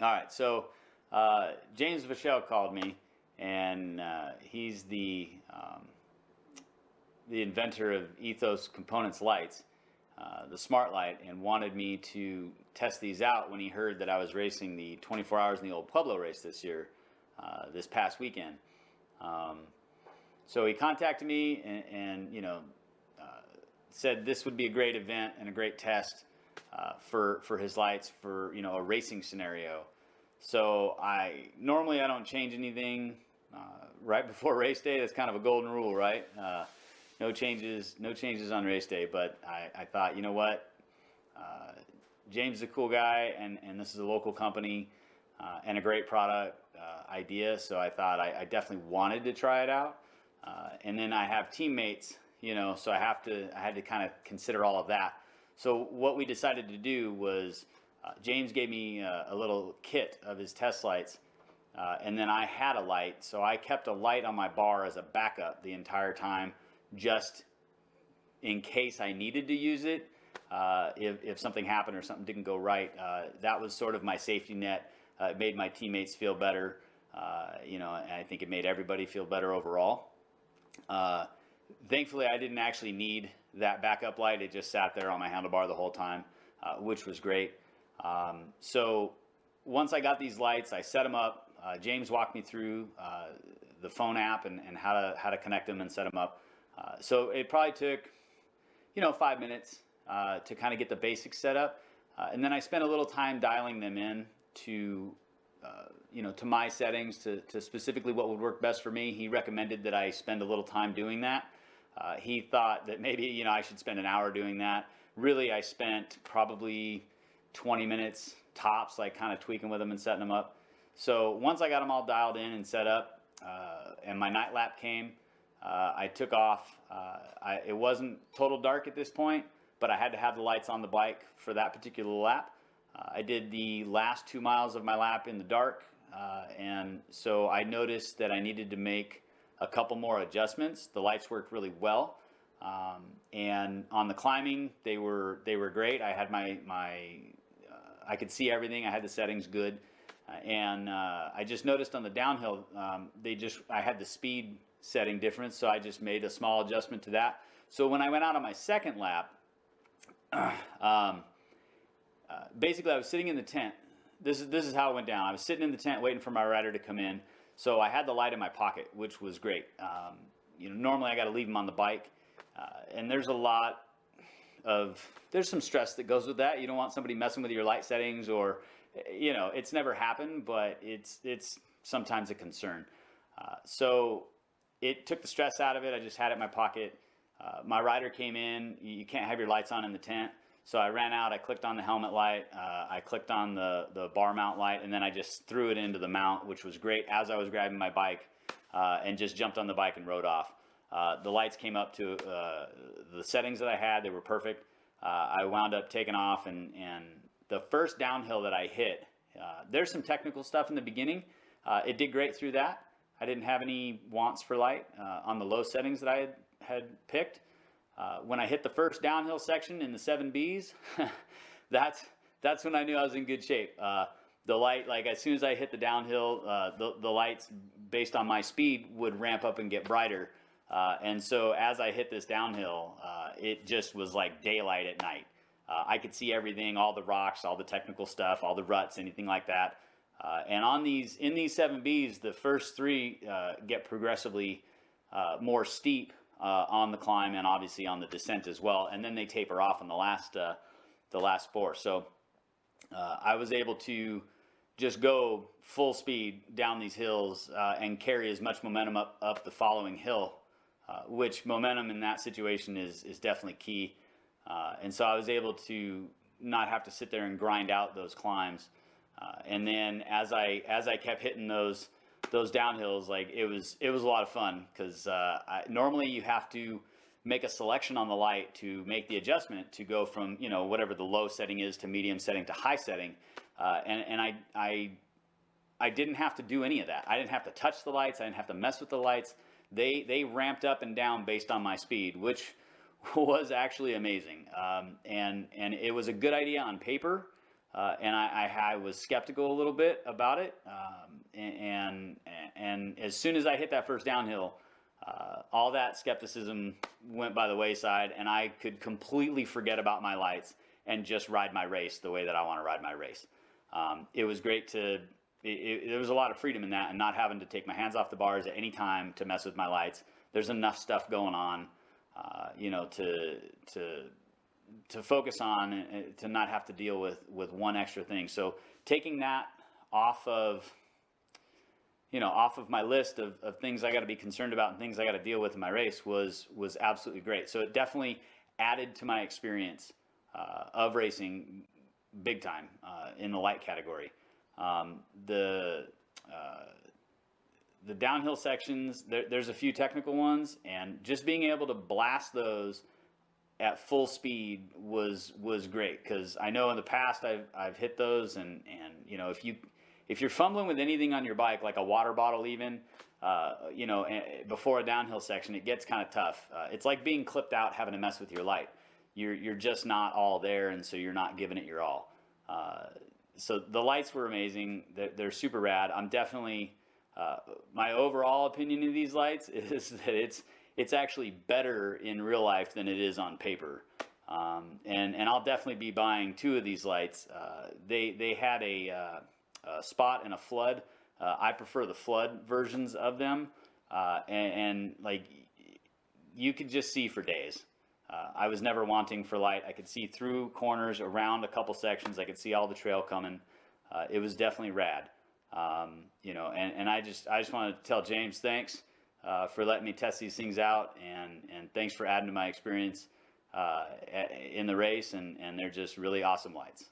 All right, so James Vachel called me, and he's the inventor of Ethos Components lights, the Smart Light, and wanted me to test these out when he heard that I was racing the 24 Hours in the Old Pueblo race this year, this past weekend. Um, so he contacted me and said this would be a great event and a great test for his lights for a racing scenario. So I don't change anything right before race day. That's kind of a golden rule, right? No changes, no changes on race day. But I thought, you know what, James is a cool guy, and this is a local company and a great product idea. So I thought I definitely wanted to try it out. And then I have teammates, so I had to kind of consider all of that. So what we decided to do was James gave me a little kit of his test lights, and then I had a light, so I kept a light on my bar as a backup the entire time, just in case I needed to use it. If something happened or something didn't go right, that was sort of my safety net. It made my teammates feel better, and I think it made everybody feel better overall. Thankfully, I didn't actually need that backup light. It just sat there on my handlebar the whole time, which was great. So once I got these lights, I set them up. James walked me through the phone app and how to connect them and set them up. So it probably took 5 minutes to kind of get the basics set up, and then I spent a little time dialing them in to to my settings, to specifically what would work best for me. He recommended that I spend a little time doing that. He thought that maybe I should spend an hour doing that. Really, I spent probably 20 minutes tops, like kind of tweaking with them and setting them up. So once I got them all dialed in and set up, and my night lap came, I took off. It wasn't total dark at this point, but I had to have the lights on the bike for that particular lap. I did the last 2 miles of my lap in the dark, and so I noticed that I needed to make a couple more adjustments. The lights worked really well, and on the climbing, they were great. I had I could see everything. I had the settings good, and I just noticed on the downhill, I had the speed setting difference, so I just made a small adjustment to that. So when I went out on my second lap, basically I was sitting in the tent. This is how it went down. I was sitting in the tent waiting for my rider to come in. So I had the light in my pocket, which was great. Normally I got to leave them on the bike, and there's some stress that goes with that. You don't want somebody messing with your light settings, or it's never happened, but it's sometimes a concern. So it took the stress out of it. I just had it in my pocket. My rider came in. You can't have your lights on in the tent. So I ran out, I clicked on the helmet light, I clicked on the bar mount light, and then I just threw it into the mount, which was great, as I was grabbing my bike, and just jumped on the bike and rode off. The lights came up to the settings that I had. They were perfect. I wound up taking off, and the first downhill that I hit, there's some technical stuff in the beginning. It did great through that. I didn't have any wants for light on the low settings that I had picked. When I hit the first downhill section in the 7Bs, that's when I knew I was in good shape. The light, like as soon as I hit the downhill, the lights based on my speed would ramp up and get brighter. And so as I hit this downhill, it just was like daylight at night. I could see everything, all the rocks, all the technical stuff, all the ruts, anything like that. And in these 7Bs, the first three get progressively more steep on the climb, and obviously on the descent as well, and then they taper off in the last four. So I was able to just go full speed down these hills and carry as much momentum up the following hill, which momentum in that situation is definitely key. And so I was able to not have to sit there and grind out those climbs. And then as I kept hitting those downhills, like it was a lot of fun, because normally you have to make a selection on the light to make the adjustment to go from whatever the low setting is to medium setting to high setting, and I didn't have to do any of that. I didn't have to touch the lights. I didn't have to mess with the lights. They ramped up and down based on my speed, which was actually amazing. And it was a good idea on paper. and I was skeptical a little bit about it. And as soon as I hit that first downhill, all that skepticism went by the wayside, and I could completely forget about my lights and just ride my race the way that I want to ride my race. It was great to. There was a lot of freedom in that, and not having to take my hands off the bars at any time to mess with my lights. There's enough stuff going on, to focus on, and to not have to deal with one extra thing. So taking that off of my list of things I got to be concerned about and things I got to deal with in my race was absolutely great. So it definitely added to my experience of racing big time in the light category. The downhill sections, there's a few technical ones, and just being able to blast those at full speed was great, because I know in the past I've hit those, and if you're fumbling with anything on your bike, like a water bottle even, before a downhill section, it gets kind of tough. It's like being clipped out, having to mess with your light. You're just not all there, and so you're not giving it your all. So the lights were amazing. They're super rad. I'm definitely, my overall opinion of these lights is that it's actually better in real life than it is on paper. And I'll definitely be buying 2 of these lights. They had a spot and a flood. I prefer the flood versions of them. And like, you could just see for days. I was never wanting for light. I could see through corners, around a couple sections. I could see all the trail coming. It was definitely rad. And I just want to tell James thanks for letting me test these things out, and thanks for adding to my experience in the race. And they're just really awesome lights.